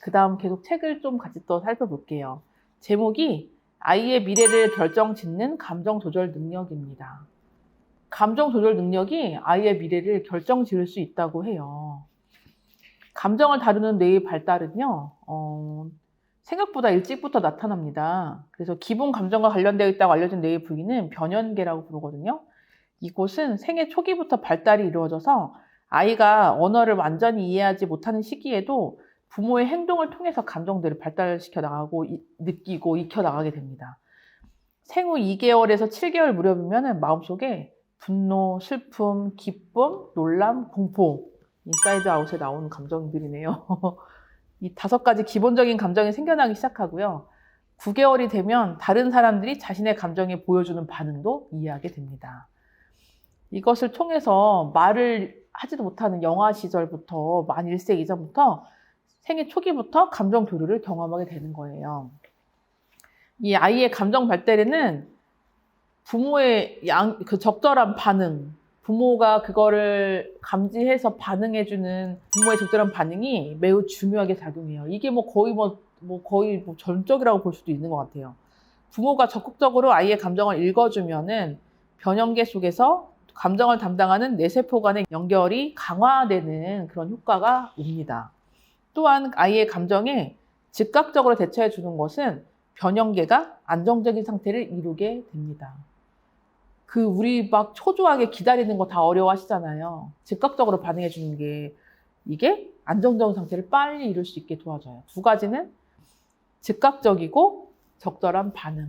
그 다음 계속 책을 좀 같이 또 살펴볼게요. 제목이 아이의 미래를 결정짓는 감정 조절 능력입니다. 감정 조절 능력이 아이의 미래를 결정지을 수 있다고 해요. 감정을 다루는 뇌의 발달은요, 생각보다 일찍부터 나타납니다. 그래서 기본 감정과 관련되어 있다고 알려진 뇌의 부위는 변연계라고 부르거든요. 이곳은 생애 초기부터 발달이 이루어져서 아이가 언어를 완전히 이해하지 못하는 시기에도 부모의 행동을 통해서 감정들을 발달시켜 나가고 느끼고 익혀 나가게 됩니다. 생후 2개월에서 7개월 무렵이면 마음속에 분노, 슬픔, 기쁨, 놀람, 공포, 인사이드 아웃에 나오는 감정들이네요. 이 5가지 기본적인 감정이 생겨나기 시작하고요. 9개월이 되면 다른 사람들이 자신의 감정에 보여주는 반응도 이해하게 됩니다. 이것을 통해서 말을 하지도 못하는 영아 시절부터 만 1세 이전부터 생애 초기부터 감정 교류를 경험하게 되는 거예요. 이 아이의 감정 발달에는 부모의 그 적절한 반응, 부모가 그거를 감지해서 반응해주는 부모의 적절한 반응이 매우 중요하게 작용해요. 이게 거의 전적이라고 볼 수도 있는 것 같아요. 부모가 적극적으로 아이의 감정을 읽어주면은 변형계 속에서 감정을 담당하는 뇌세포 간의 연결이 강화되는 그런 효과가 옵니다. 또한 아이의 감정에 즉각적으로 대처해 주는 것은 변형계가 안정적인 상태를 이루게 됩니다. 우리 막 초조하게 기다리는 거 다 어려워하시잖아요. 즉각적으로 반응해 주는 게 이게 안정적인 상태를 빨리 이룰 수 있게 도와줘요. 2가지는 즉각적이고 적절한 반응.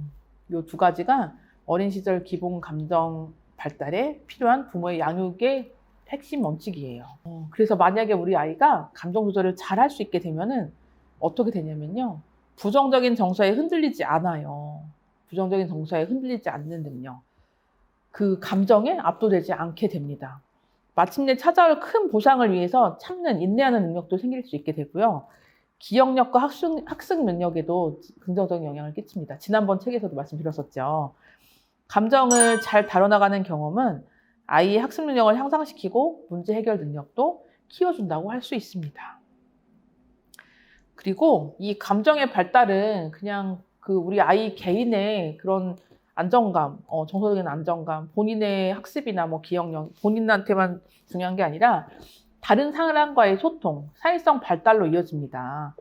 이 2가지가 어린 시절 기본 감정 발달에 필요한 부모의 양육의 핵심 원칙이에요. 그래서 만약에 우리 아이가 감정 조절을 잘 할 수 있게 되면은 어떻게 되냐면요. 부정적인 정서에 흔들리지 않아요. 부정적인 정서에 흔들리지 않는 능력. 그 감정에 압도되지 않게 됩니다. 마침내 찾아올 큰 보상을 위해서 참는, 인내하는 능력도 생길 수 있게 되고요. 기억력과 학습 능력에도 긍정적인 영향을 끼칩니다. 지난번 책에서도 말씀드렸었죠. 감정을 잘 다뤄나가는 경험은 아이의 학습 능력을 향상시키고 문제 해결 능력도 키워준다고 할 수 있습니다. 그리고 이 감정의 발달은 그냥 우리 아이 개인의 그런 안정감, 정서적인 안정감, 본인의 학습이나 기억력, 본인한테만 중요한 게 아니라 다른 사람과의 소통, 사회성 발달로 이어집니다.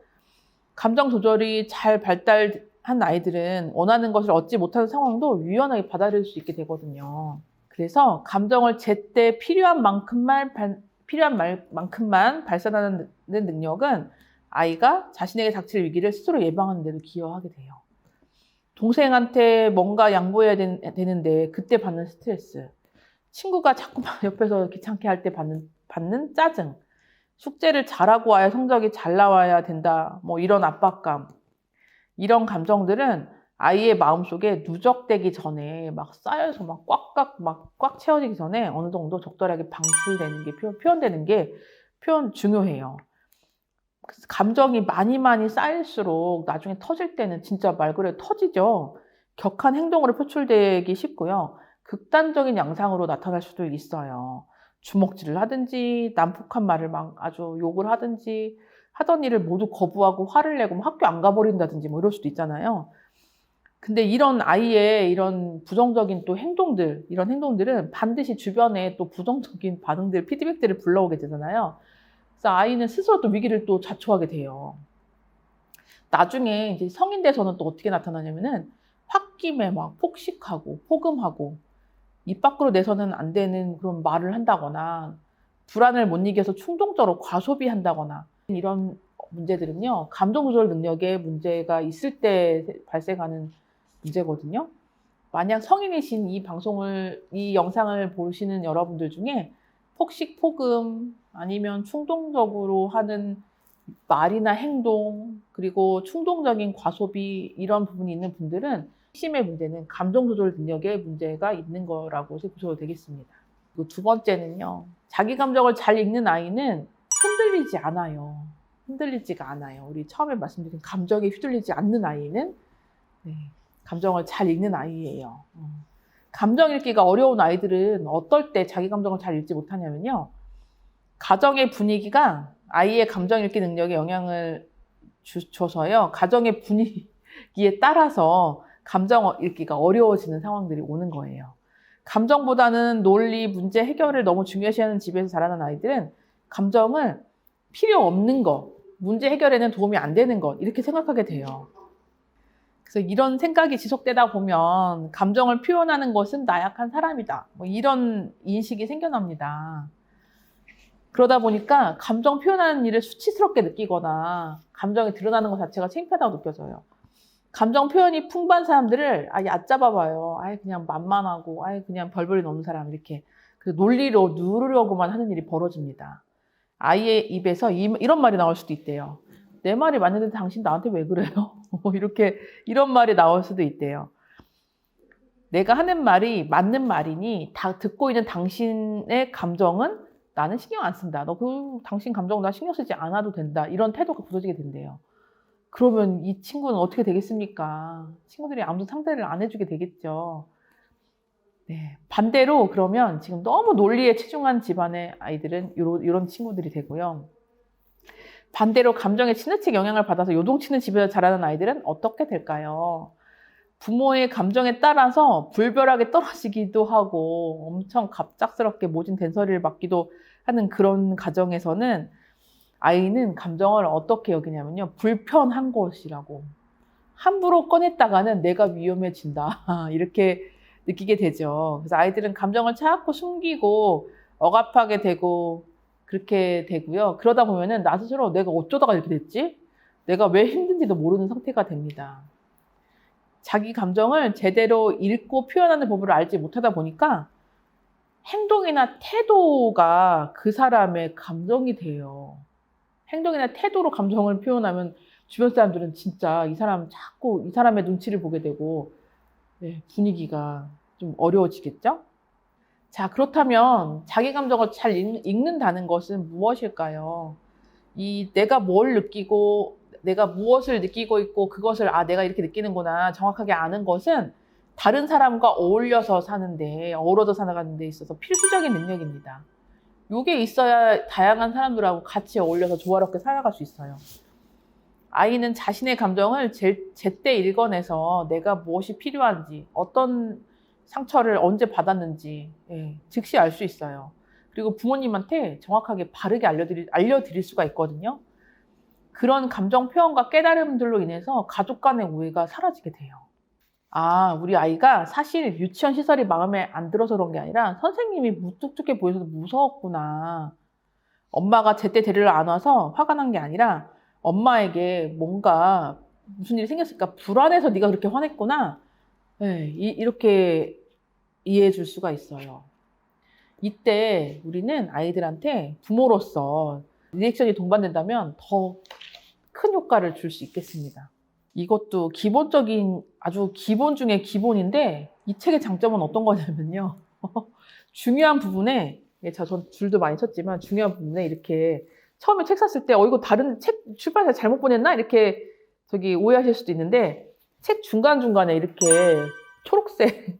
감정 조절이 잘 발달한 아이들은 원하는 것을 얻지 못하는 상황도 유연하게 받아들일 수 있게 되거든요. 그래서 감정을 제때 필요한 만큼만 발산하는 능력은 아이가 자신에게 닥칠 위기를 스스로 예방하는 데도 기여하게 돼요. 동생한테 뭔가 양보해야 되는데 그때 받는 스트레스, 친구가 자꾸만 옆에서 귀찮게 할 때 받는 짜증, 숙제를 잘하고 와야 성적이 잘 나와야 된다, 이런 압박감, 이런 감정들은 아이의 마음속에 누적되기 전에 쌓여서 꽉 채워지기 전에 어느 정도 적절하게 방출되는 게 표현되는 게 중요해요. 감정이 많이 쌓일수록 나중에 터질 때는 진짜 말 그대로 터지죠. 격한 행동으로 표출되기 쉽고요. 극단적인 양상으로 나타날 수도 있어요. 주먹질을 하든지 난폭한 말을 아주 욕을 하든지 하던 일을 모두 거부하고 화를 내고 학교 안 가버린다든지 이럴 수도 있잖아요. 근데 이런 아이의 이런 부정적인 이런 행동들은 반드시 주변에 또 부정적인 반응들, 피드백들을 불러오게 되잖아요. 그래서 아이는 스스로 또 위기를 또 자초하게 돼요. 나중에 이제 성인 돼서는 또 어떻게 나타나냐면은 홧김에 폭식하고 폭음하고 입 밖으로 내서는 안 되는 그런 말을 한다거나 불안을 못 이겨서 충동적으로 과소비한다거나 이런 문제들은요. 감정 조절 능력에 문제가 있을 때 발생하는 문제거든요. 만약 성인이신 이 영상을 보시는 여러분들 중에 폭식, 폭음 아니면 충동적으로 하는 말이나 행동 그리고 충동적인 과소비 이런 부분이 있는 분들은 핵심의 문제는 감정 조절 능력에 문제가 있는 거라고 보셔도 되겠습니다. 그리고 2번째는요. 자기 감정을 잘 읽는 아이는 흔들리지가 않아요. 우리 처음에 말씀드린 감정에 휘둘리지 않는 아이는 감정을 잘 읽는 아이예요. 감정 읽기가 어려운 아이들은 어떨 때 자기 감정을 잘 읽지 못하냐면요. 가정의 분위기가 아이의 감정 읽기 능력에 영향을 줘서요. 가정의 분위기에 따라서 감정 읽기가 어려워지는 상황들이 오는 거예요. 감정보다는 논리, 문제 해결을 너무 중요시하는 집에서 자라는 아이들은 감정을 필요 없는 것, 문제 해결에는 도움이 안 되는 것, 이렇게 생각하게 돼요. 그래서 이런 생각이 지속되다 보면 감정을 표현하는 것은 나약한 사람이다. 뭐 이런 인식이 생겨납니다. 그러다 보니까 감정 표현하는 일을 수치스럽게 느끼거나 감정이 드러나는 것 자체가 창피하다고 느껴져요. 감정 표현이 풍부한 사람들을 얕잡아 봐요. 그냥 만만하고, 그냥 별볼일 없는 사람, 이렇게. 그 논리로 누르려고만 하는 일이 벌어집니다. 아이의 입에서 이런 말이 나올 수도 있대요. 내 말이 맞는데 당신 나한테 왜 그래요? 이런 말이 나올 수도 있대요. 내가 하는 말이 맞는 말이니 듣고 있는 당신의 감정은 나는 신경 안 쓴다. 당신 감정은 나 신경 쓰지 않아도 된다. 이런 태도가 굳어지게 된대요. 그러면 이 친구는 어떻게 되겠습니까? 친구들이 아무도 상대를 안 해주게 되겠죠. 네. 반대로 그러면 지금 너무 논리에 치중한 집안의 아이들은 이런 친구들이 되고요. 반대로 감정에 지나치게 영향을 받아서 요동치는 집에서 자라는 아이들은 어떻게 될까요? 부모의 감정에 따라서 불별하게 떨어지기도 하고 엄청 갑작스럽게 모진 된소리를 맞기도 하는 그런 가정에서는 아이는 감정을 어떻게 여기냐면요. 불편한 것이라고. 함부로 꺼냈다가는 내가 위험해진다. 이렇게 느끼게 되죠. 그래서 아이들은 감정을 자꾸 숨기고 억압하게 되고 그렇게 되고요. 그러다 보면은 나 스스로 내가 어쩌다가 이렇게 됐지? 내가 왜 힘든지도 모르는 상태가 됩니다. 자기 감정을 제대로 읽고 표현하는 법을 알지 못하다 보니까 행동이나 태도가 그 사람의 감정이 돼요. 행동이나 태도로 감정을 표현하면 주변 사람들은 진짜 이 사람의 눈치를 보게 되고 분위기가 좀 어려워지겠죠? 자, 그렇다면 자기 감정을 잘 읽는다는 것은 무엇일까요? 내가 뭘 느끼고 내가 무엇을 느끼고 있고 그것을 내가 이렇게 느끼는구나 정확하게 아는 것은 다른 사람과 어울려서 어우러져 살아가는 데 있어서 필수적인 능력입니다. 이게 있어야 다양한 사람들하고 같이 어울려서 조화롭게 살아갈 수 있어요. 아이는 자신의 감정을 제때 읽어내서 내가 무엇이 필요한지, 어떤 상처를 언제 받았는지 즉시 알 수 있어요. 그리고 부모님한테 정확하게 바르게 알려드릴 수가 있거든요. 그런 감정 표현과 깨달음들로 인해서 가족 간의 오해가 사라지게 돼요. 우리 아이가 사실 유치원 시설이 마음에 안 들어서 그런 게 아니라 선생님이 무뚝뚝해 보여서 무서웠구나. 엄마가 제때 데리러 안 와서 화가 난 게 아니라 엄마에게 뭔가 무슨 일이 생겼을까 불안해서 네가 그렇게 화냈구나. 이렇게 이해해 줄 수가 있어요. 이때 우리는 아이들한테 부모로서 리액션이 동반된다면 더 큰 효과를 줄 수 있겠습니다. 이것도 아주 기본 중에 기본인데 이 책의 장점은 어떤 거냐면요. 중요한 부분에 전 줄도 많이 쳤지만 중요한 부분에 이렇게 처음에 책 샀을 때 이거 다른 책 출판사 잘못 보냈나? 이렇게 오해하실 수도 있는데 책 중간중간에 이렇게 초록색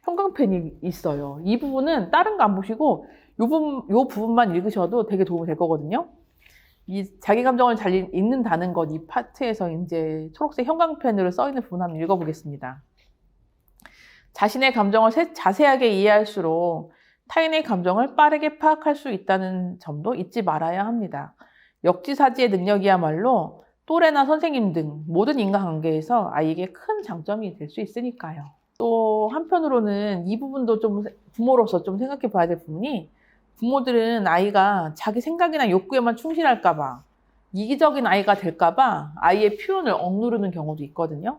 형광펜이 있어요. 이 부분은 다른 거 안 보시고 요 부분만 읽으셔도 되게 도움이 될 거거든요. 이 자기 감정을 잘 읽는다는 것, 이 파트에서 이제 초록색 형광펜으로 써 있는 부분 한번 읽어보겠습니다. 자신의 감정을 자세하게 이해할수록 타인의 감정을 빠르게 파악할 수 있다는 점도 잊지 말아야 합니다. 역지사지의 능력이야말로 또래나 선생님 등 모든 인간관계에서 아이에게 큰 장점이 될 수 있으니까요. 또 한편으로는 이 부분도 좀 부모로서 좀 생각해 봐야 될 부분이 부모들은 아이가 자기 생각이나 욕구에만 충실할까 봐 이기적인 아이가 될까 봐 아이의 표현을 억누르는 경우도 있거든요.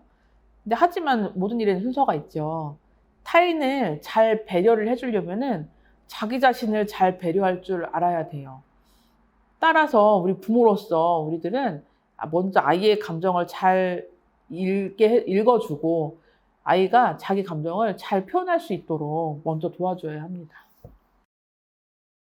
근데 하지만 모든 일에는 순서가 있죠. 타인을 잘 배려를 해주려면은 자기 자신을 잘 배려할 줄 알아야 돼요. 따라서 우리 부모로서 우리들은 먼저 아이의 감정을 잘 읽어주고 아이가 자기 감정을 잘 표현할 수 있도록 먼저 도와줘야 합니다.